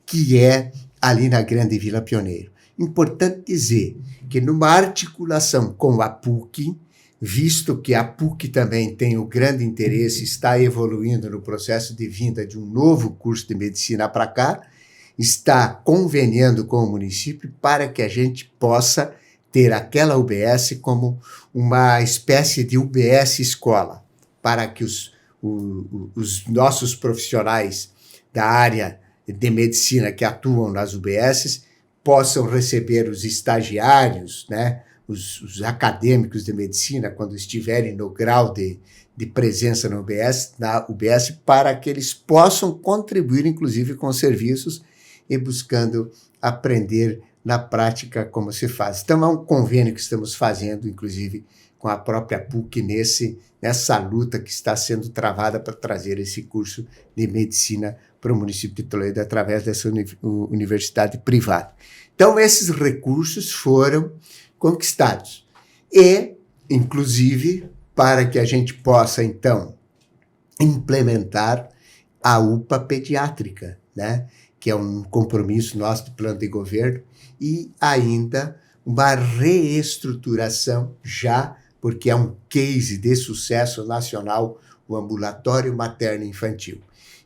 que é ali na Grande Vila Pioneiro. Importante dizer que numa articulação com a PUC, visto que a PUC também tem o grande interesse, está evoluindo no processo de vinda de um novo curso de medicina para cá, está conveniando com o município para que a gente possa ter aquela UBS como uma espécie de UBS escola, para que os nossos profissionais da área de medicina que atuam nas UBSs possam receber os estagiários, né, os acadêmicos de medicina, quando estiverem no grau de presença na UBS, para que eles possam contribuir, inclusive, com os serviços e buscando aprender na prática como se faz. Então, é um convênio que estamos fazendo, inclusive, com a própria PUC nessa luta que está sendo travada para trazer esse curso de medicina para o município de Toledo através dessa universidade privada. Então, esses recursos foram conquistados. E, inclusive, para que a gente possa, então, implementar a UPA pediátrica, né? Que é um compromisso nosso do plano de governo, e ainda uma reestruturação já, porque é um case de sucesso nacional, o ambulatório materno-infantil.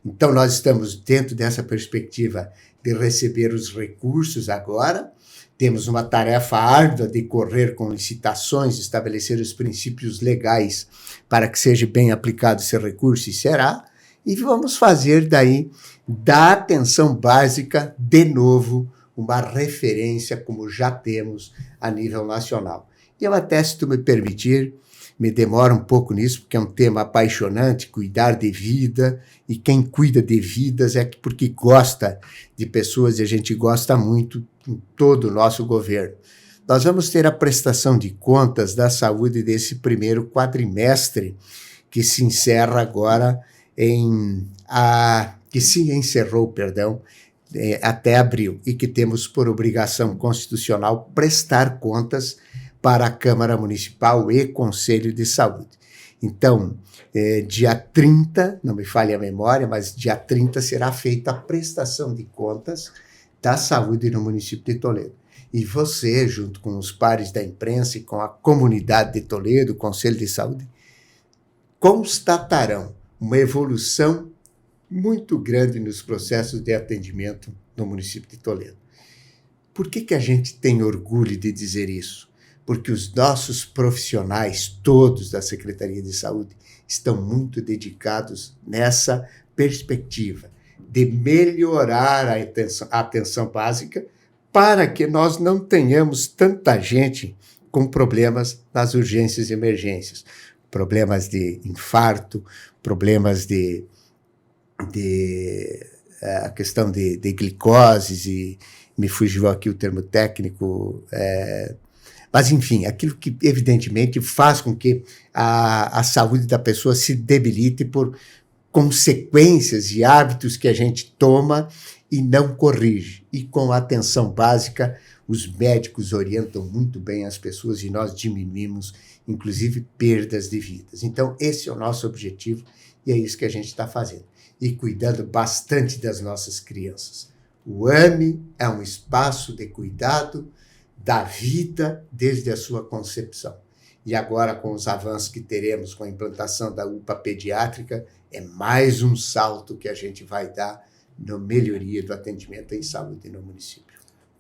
Então, nós estamos dentro dessa perspectiva de receber os recursos agora, temos uma tarefa árdua de correr com licitações, estabelecer os princípios legais para que seja bem aplicado esse recurso, e será, e vamos fazer daí da atenção básica, de novo, uma referência como já temos a nível nacional. E eu até, se tu me permitir, me demoro um pouco nisso, porque é um tema apaixonante, cuidar de vida, e quem cuida de vidas é porque gosta de pessoas, e a gente gosta muito em todo o nosso governo. Nós vamos ter a prestação de contas da saúde desse primeiro quadrimestre, que se encerra agora que se encerrou, até abril, e que temos por obrigação constitucional prestar contas para a Câmara Municipal e Conselho de Saúde. Então, dia 30, não me falhe a memória, mas dia 30 será feita a prestação de contas da saúde no município de Toledo. E você, junto com os pares da imprensa e com a comunidade de Toledo, o Conselho de Saúde, constatarão uma evolução muito grande nos processos de atendimento no município de Toledo. Por que a gente tem orgulho de dizer isso? Porque os nossos profissionais, todos da Secretaria de Saúde, estão muito dedicados nessa perspectiva de melhorar a atenção básica para que nós não tenhamos tanta gente com problemas nas urgências e emergências. Problemas de infarto, problemas a questão de glicoses, e me fugiu aqui o termo técnico, mas, enfim, aquilo que, evidentemente, faz com que a saúde da pessoa se debilite por consequências e hábitos que a gente toma e não corrige. E com a atenção básica, os médicos orientam muito bem as pessoas e nós diminuímos, inclusive, perdas de vidas. Então, esse é o nosso objetivo e é isso que a gente está fazendo. E cuidando bastante das nossas crianças. O AME é um espaço de cuidado da vida desde a sua concepção. E agora, com os avanços que teremos com a implantação da UPA pediátrica, é mais um salto que a gente vai dar na melhoria do atendimento em saúde no município.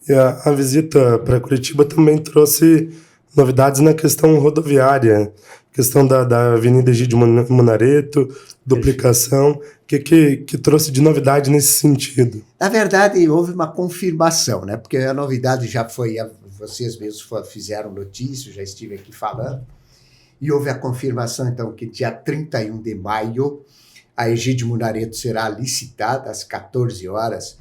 E a visita para Curitiba também trouxe novidades na questão rodoviária, questão da Avenida Egídio Munareto, duplicação, que trouxe de novidade nesse sentido? Na verdade, houve uma confirmação, né? Porque a novidade já foi, vocês mesmos fizeram notícia, já estive aqui falando, e houve a confirmação, então, que dia 31 de maio, a Egídio Munareto será licitada às 14 horas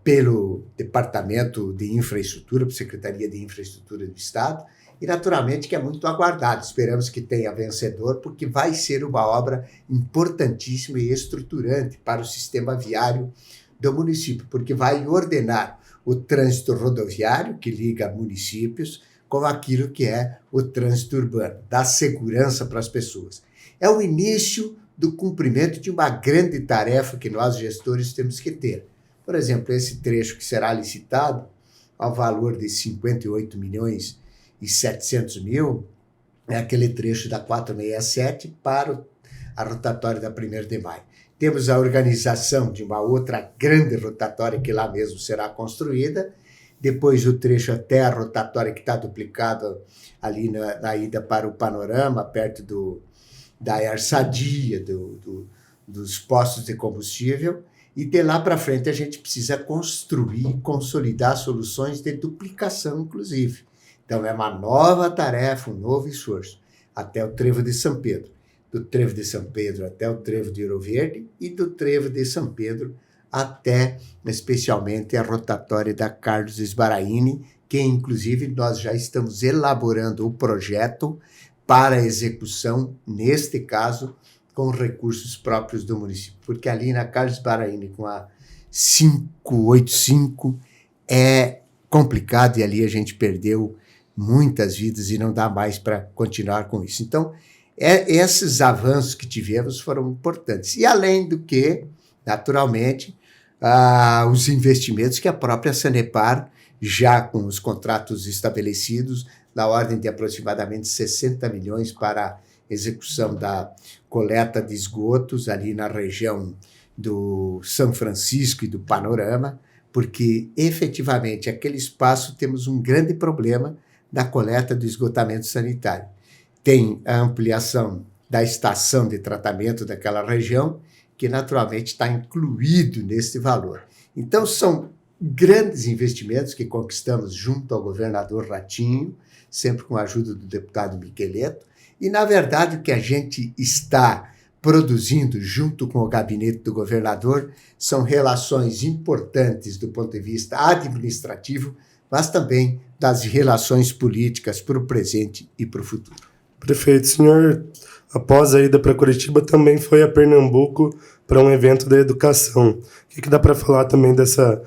pelo Departamento de Infraestrutura, pela Secretaria de Infraestrutura do Estado, e naturalmente que é muito aguardado. Esperamos que tenha vencedor, porque vai ser uma obra importantíssima e estruturante para o sistema viário do município, porque vai ordenar o trânsito rodoviário, que liga municípios, com aquilo que é o trânsito urbano, dá segurança para as pessoas. É o início do cumprimento de uma grande tarefa que nós, gestores, temos que ter. Por exemplo, esse trecho que será licitado, ao valor de 58.700.000, é aquele trecho da 467 para a rotatória da 1º de maio. Temos a organização de uma outra grande rotatória que lá mesmo será construída, depois o trecho até a rotatória que está duplicada ali na ida para o Panorama, perto da Ersadia, dos postos de combustível, e de lá para frente a gente precisa construir e consolidar soluções de duplicação, inclusive. Então é uma nova tarefa, um novo esforço, até o Trevo de São Pedro. Do Trevo de São Pedro até o Trevo de Ouro Verde e do Trevo de São Pedro até, especialmente, a rotatória da Carlos Sbaraini, que, inclusive, nós já estamos elaborando o projeto para a execução, neste caso, com recursos próprios do município. Porque ali na Carlos Sbaraini, com a 585, é complicado e ali a gente perdeu muitas vidas e não dá mais para continuar com isso. Então, esses avanços que tivemos foram importantes. E, além do que, naturalmente, os investimentos que a própria Sanepar, já com os contratos estabelecidos, na ordem de aproximadamente 60 milhões para a execução da coleta de esgotos ali na região do São Francisco e do Panorama, porque, efetivamente, aquele espaço temos um grande problema da coleta do esgotamento sanitário. Tem a ampliação da estação de tratamento daquela região, que naturalmente está incluído nesse valor. Então, são grandes investimentos que conquistamos junto ao governador Ratinho, sempre com a ajuda do deputado Miqueleto, e, na verdade, o que a gente está produzindo junto com o gabinete do governador são relações importantes do ponto de vista administrativo, mas também das relações políticas para o presente e para o futuro. Prefeito, o senhor, após a ida para Curitiba, também foi a Pernambuco para um evento da educação. O que dá para falar também dessa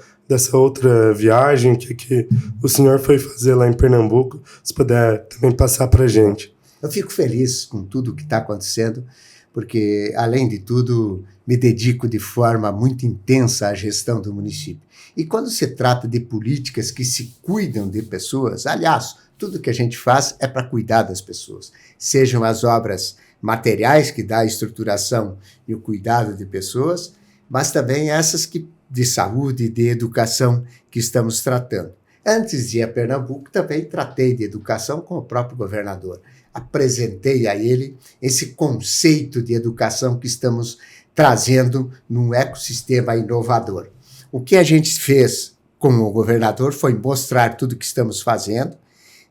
outra viagem? O que o senhor foi fazer lá em Pernambuco? Se puder também passar para a gente. Eu fico feliz com tudo o que está acontecendo, porque, além de tudo, me dedico de forma muito intensa à gestão do município. E quando se trata de políticas que se cuidam de pessoas, aliás, tudo que a gente faz é para cuidar das pessoas, sejam as obras materiais, que dá a estruturação e o cuidado de pessoas, mas também essas de saúde e de educação que estamos tratando. Antes de ir a Pernambuco, também tratei de educação com o próprio governador. Apresentei a ele esse conceito de educação que estamos trazendo num ecossistema inovador. O que a gente fez com o governador foi mostrar tudo o que estamos fazendo,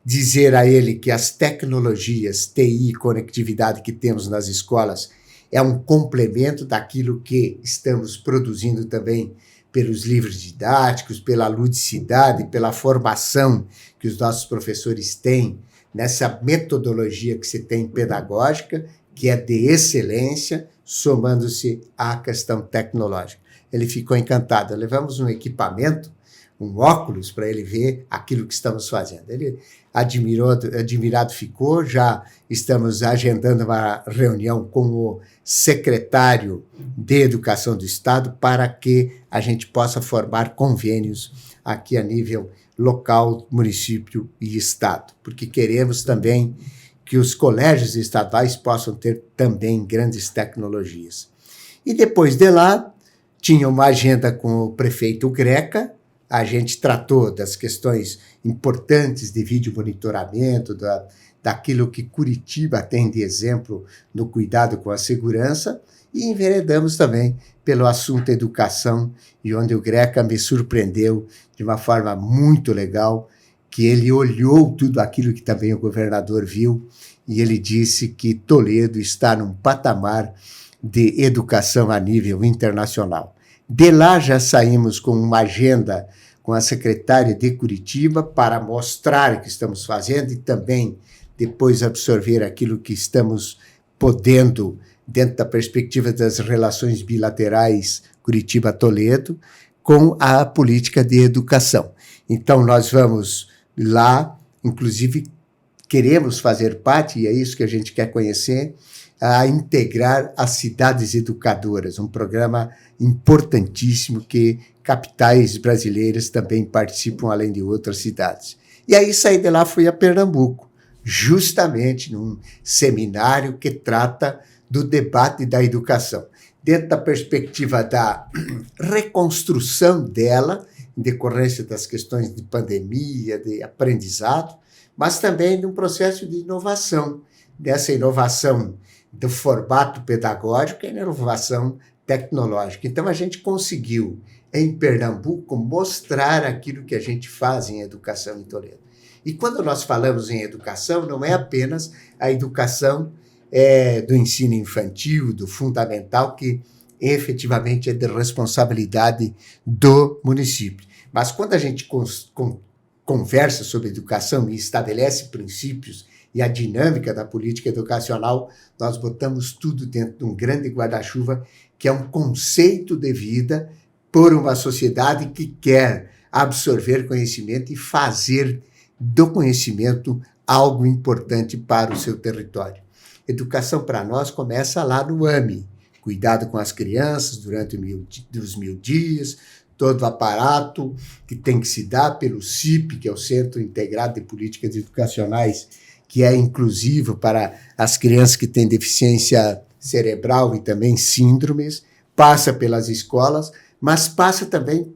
dizer a ele que as tecnologias, TI e conectividade que temos nas escolas é um complemento daquilo que estamos produzindo também pelos livros didáticos, pela ludicidade, pela formação que os nossos professores têm nessa metodologia que se tem pedagógica, que é de excelência, somando-se à questão tecnológica. Ele ficou encantado. Levamos um equipamento, um óculos, para ele ver aquilo que estamos fazendo. Ele admirado ficou, já estamos agendando uma reunião com o secretário de Educação do Estado para que a gente possa formar convênios aqui a nível local, município e estado, porque queremos também que os colégios estaduais possam ter também grandes tecnologias. E depois de lá, tinha uma agenda com o prefeito Greca, a gente tratou das questões importantes de vídeo monitoramento, daquilo que Curitiba tem de exemplo no cuidado com a segurança, e enveredamos também pelo assunto educação, e onde o Greca me surpreendeu de uma forma muito legal, que ele olhou tudo aquilo que também o governador viu, e ele disse que Toledo está num patamar de educação a nível internacional. De lá já saímos com uma agenda com a secretária de Curitiba para mostrar o que estamos fazendo e também depois absorver aquilo que estamos podendo dentro da perspectiva das relações bilaterais Curitiba-Toledo com a política de educação. Então, nós vamos lá, inclusive queremos fazer parte, e é isso que a gente quer conhecer, a integrar as cidades educadoras, um programa importantíssimo que capitais brasileiras também participam, além de outras cidades. E aí saí de lá, fui a Pernambuco, justamente num seminário que trata do debate da educação, dentro da perspectiva da reconstrução dela, em decorrência das questões de pandemia, de aprendizado, mas também de um processo de inovação, dessa inovação do formato pedagógico e inovação tecnológica. Então, a gente conseguiu, em Pernambuco, mostrar aquilo que a gente faz em educação em Toledo. E quando nós falamos em educação, não é apenas a educação do ensino infantil, do fundamental, que efetivamente é de responsabilidade do município. Mas quando a gente conversa sobre educação e estabelece princípios e a dinâmica da política educacional, nós botamos tudo dentro de um grande guarda-chuva, que é um conceito de vida por uma sociedade que quer absorver conhecimento e fazer do conhecimento algo importante para o seu território. Educação para nós começa lá no AME, cuidado com as crianças durante os 1000 dias, todo o aparato que tem que se dar pelo CIP, que é o Centro Integrado de Políticas Educacionais, que é inclusivo para as crianças que têm deficiência cerebral e também síndromes, passa pelas escolas, mas passa também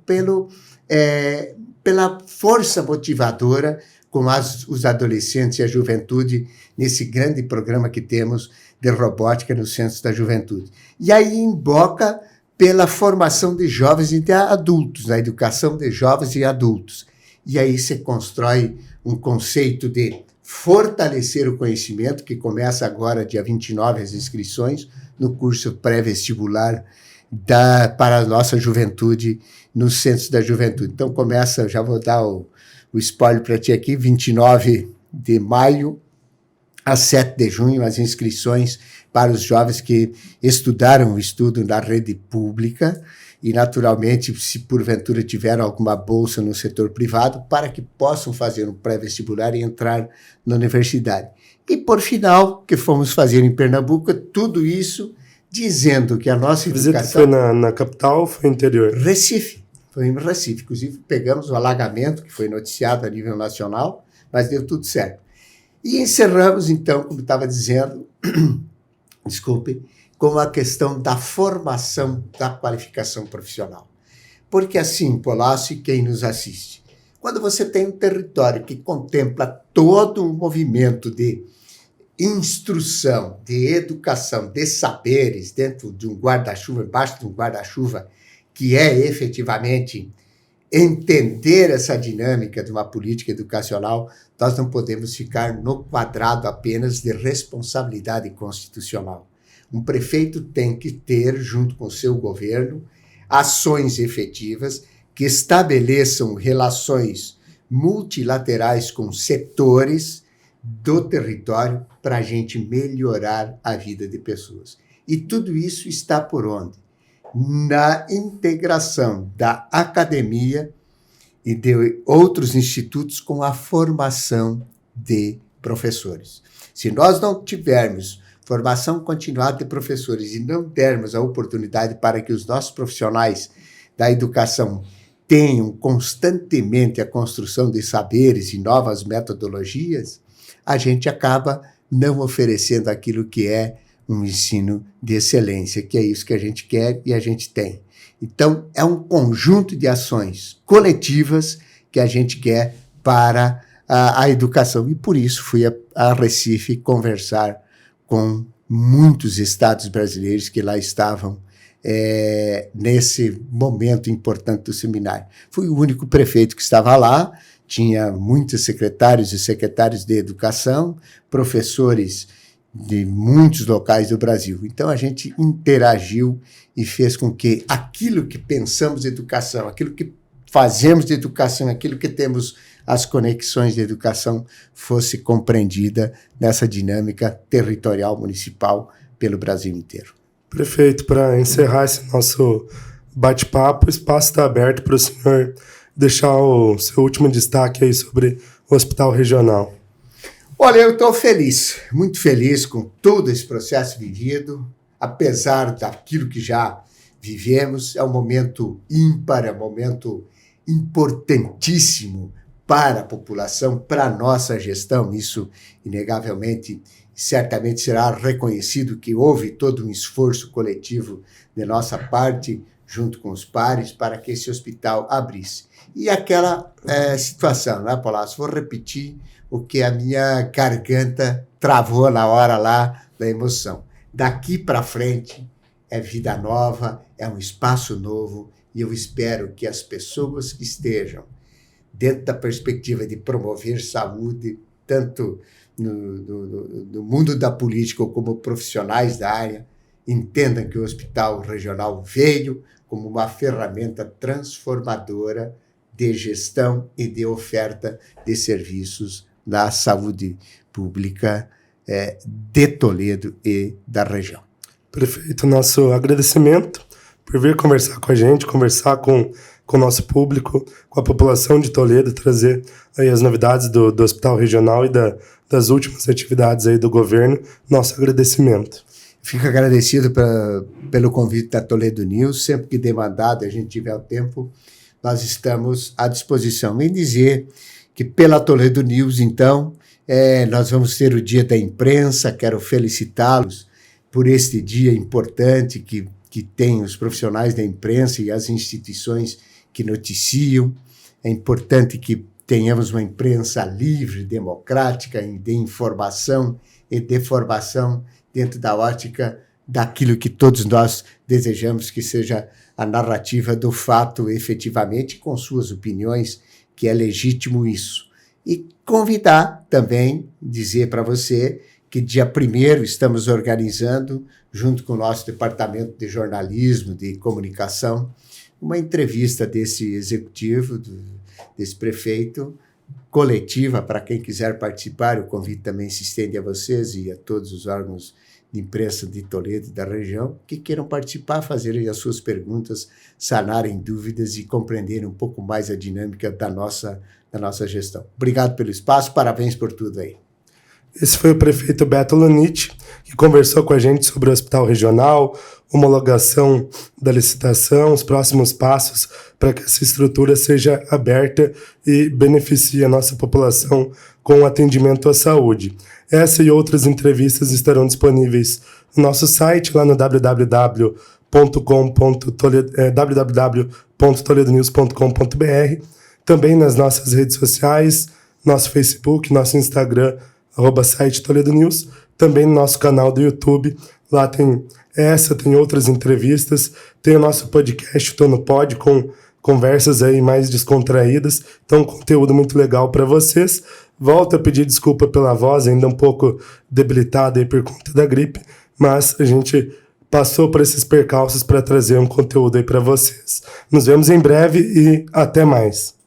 pela força motivadora com os adolescentes e a juventude nesse grande programa que temos de robótica no Centro da Juventude. E aí emboca pela formação de jovens e de adultos, na educação de jovens e adultos. E aí se constrói um conceito de fortalecer o conhecimento, que começa agora, dia 29, as inscrições no curso pré-vestibular para a nossa juventude no Centro da Juventude. Então começa, já vou dar o spoiler para ti aqui, 29 de maio a 7 de junho, as inscrições para os jovens que estudaram o estudo na rede pública e, naturalmente, se porventura tiveram alguma bolsa no setor privado, para que possam fazer um pré-vestibular e entrar na universidade. E, por final, que fomos fazer em Pernambuco, tudo isso dizendo que a nossa educação... A visita foi na capital ou foi no interior? Recife. Foi em Recife. Inclusive, pegamos o alagamento, que foi noticiado a nível nacional, mas deu tudo certo. E encerramos, então, como estava dizendo, desculpe, com a questão da formação da qualificação profissional. Porque assim, Polácio e quem nos assiste, Quando você tem um território que contempla todo um movimento de instrução, de educação, de saberes dentro de um guarda-chuva, embaixo de um guarda-chuva, que é efetivamente entender essa dinâmica de uma política educacional, nós não podemos ficar no quadrado apenas de responsabilidade constitucional. Um prefeito tem que ter, junto com o seu governo, ações efetivas que estabeleçam relações multilaterais com setores do território para a gente melhorar a vida de pessoas. E tudo isso está por onde? Na integração da academia e de outros institutos com a formação de professores. Se nós não tivermos formação continuada de professores e não dermos a oportunidade para que os nossos profissionais da educação tenham constantemente a construção de saberes e novas metodologias, a gente acaba não oferecendo aquilo que é um ensino de excelência, que é isso que a gente quer e a gente tem. Então, é um conjunto de ações coletivas que a gente quer para a educação. E por isso fui a Recife conversar com muitos estados brasileiros que lá estavam nesse momento importante do seminário. Fui o único prefeito que estava lá, tinha muitos secretários e secretárias de educação, professores de muitos locais do Brasil. Então, a gente interagiu e fez com que aquilo que pensamos de educação, aquilo que fazemos de educação, aquilo que temos as conexões de educação, fosse compreendida nessa dinâmica territorial municipal pelo Brasil inteiro. Prefeito, para encerrar esse nosso bate-papo, o espaço está aberto para o senhor deixar o seu último destaque aí sobre o Hospital Regional. Olha, eu estou feliz, muito feliz com todo esse processo vivido, apesar daquilo que já vivemos. É um momento ímpar, é um momento importantíssimo para a população, para a nossa gestão. Isso, inegavelmente, certamente será reconhecido que houve todo um esforço coletivo de nossa parte, junto com os pares, para que esse hospital abrisse. E aquela situação, né, Palácio? Vou repetir o que a minha garganta travou na hora lá da emoção. Daqui para frente é vida nova, é um espaço novo, e eu espero que as pessoas que estejam dentro da perspectiva de promover saúde, tanto no mundo da política como profissionais da área, entendam que o Hospital Regional veio como uma ferramenta transformadora de gestão e de oferta de serviços da saúde pública de Toledo e da região. Prefeito, nosso agradecimento por vir conversar com a gente, conversar com o nosso público, com a população de Toledo, trazer aí as novidades do Hospital Regional e das últimas atividades aí do governo. Nosso agradecimento. Fico agradecido pelo convite da Toledo News. Sempre que demandado, a gente tiver o tempo, nós estamos à disposição. E dizer que pela Toledo News, então, nós vamos ter o Dia da Imprensa. Quero felicitá-los por este dia importante que tem os profissionais da imprensa e as instituições que noticiam. É importante que tenhamos uma imprensa livre, democrática, de informação e de formação dentro da ótica daquilo que todos nós desejamos que seja a narrativa do fato efetivamente, com suas opiniões, que é legítimo isso. E convidar também, dizer para você que dia 1º estamos organizando, junto com o nosso departamento de jornalismo, de comunicação, uma entrevista desse executivo, desse prefeito, coletiva, para quem quiser participar. O convite também se estende a vocês e a todos os órgãos de imprensa de Toledo e da região que queiram participar, fazerem as suas perguntas, sanarem dúvidas e compreenderem um pouco mais a dinâmica da nossa gestão. Obrigado pelo espaço, parabéns por tudo aí. Esse foi o prefeito Beto Loniti, que conversou com a gente sobre o Hospital Regional, homologação da licitação, os próximos passos para que essa estrutura seja aberta e beneficie a nossa população com atendimento à saúde. Essa e outras entrevistas estarão disponíveis no nosso site, lá no www.toledonews.com.br. também nas nossas redes sociais, nosso Facebook, nosso Instagram, @site Toledo News, também no nosso canal do YouTube. Lá tem tem outras entrevistas, tem o nosso podcast, Tô no Pod, com conversas aí mais descontraídas, então conteúdo muito legal para vocês. Volto a pedir desculpa pela voz, ainda um pouco debilitada aí por conta da gripe, mas a gente passou por esses percalços para trazer um conteúdo aí para vocês. Nos vemos em breve e até mais.